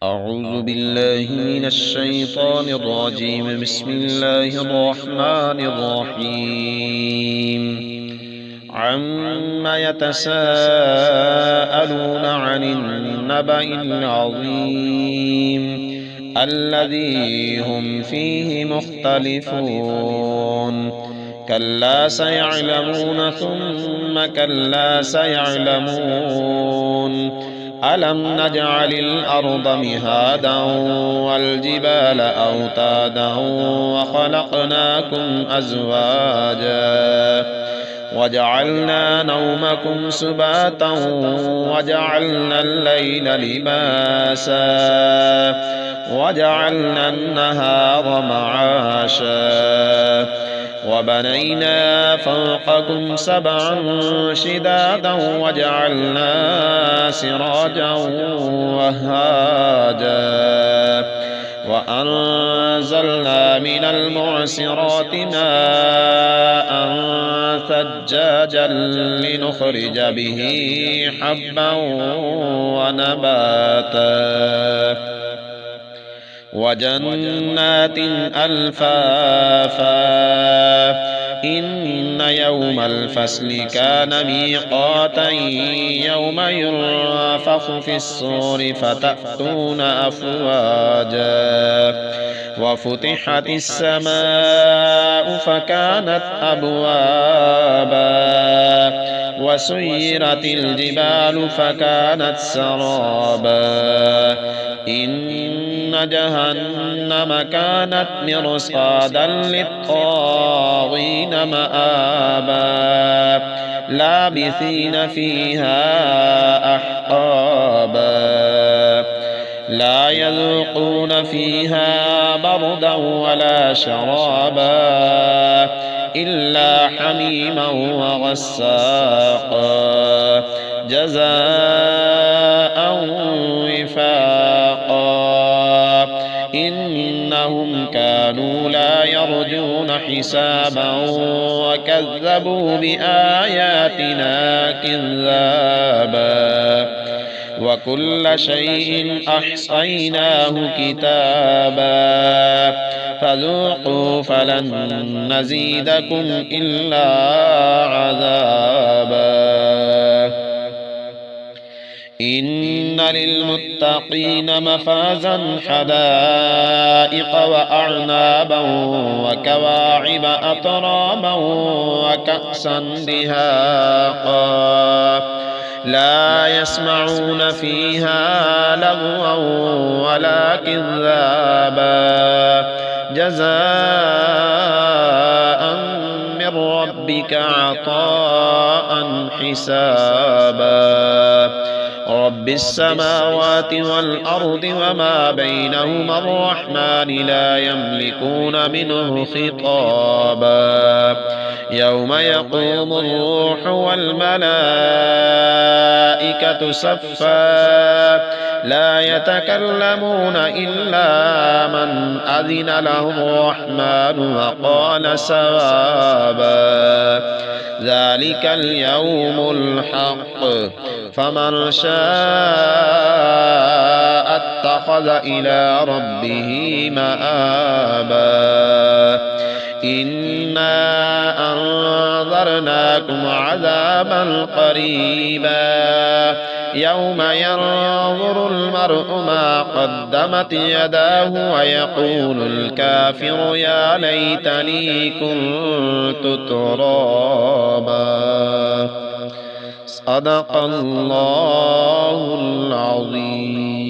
أعوذ بالله من الشيطان الرجيم. بسم الله الرحمن الرحيم. عم يتساءلون عن النبأ العظيم الذي هم فيه مختلفون. كلا سيعلمون ثم كلا سيعلمون. ألم نجعل الأرض مهادا والجبال أوتادا وخلقناكم أزواجا وجعلنا نومكم سباتا وجعلنا الليل لباسا وجعلنا النهار معاشا وبنينا فوقكم سبعا شدادا وجعلنا سراجا وهاجا وأنزلنا من المعصرات ماء ثجاجا لنخرج به حبا ونباتا وجنات ألفافا. إن يوم الفصل كان ميقاتا يوم ينفخ في الصور فتأتون أفواجا وفتحت السماء فكانت أبوابا وسيرت الجبال فكانت سرابا. إن جهنم كانت مرصادا للطاغين مآبا لابثين فيها أحقابا لا يذوقون فيها بردا ولا شرابا إلا حميما وغساقا جزاء وفاقا. إنهم كانوا لا يرجون حسابا وكذبوا بآياتنا كذابا وكل شيء أحصيناه كتابا فذوقوا فلن نزيدكم إلا عذابا. إن للمتقين مفازا حدائق وأعنابا وكواعب أترابا وكأسا دهاقا لا يسمعون فيها لغوا ولا كذابا جزاء من ربك عطاء حسابا. رب السماوات والأرض وما بينهما الرحمن لا يملكون منه خطابا. يوم يقوم الروح والملائكة صفا لا يتكلمون إلا من أذن له الرحمن وقال صوابا. ذلك اليوم الحق فمن شاء اتخذ إلى ربه مآبا. إنا أنذرناكم عذابا قريبا يوم ينظر المرء ما قدمت يداه ويقول الكافر يا ليتني كنت ترابا. صدق الله العظيم.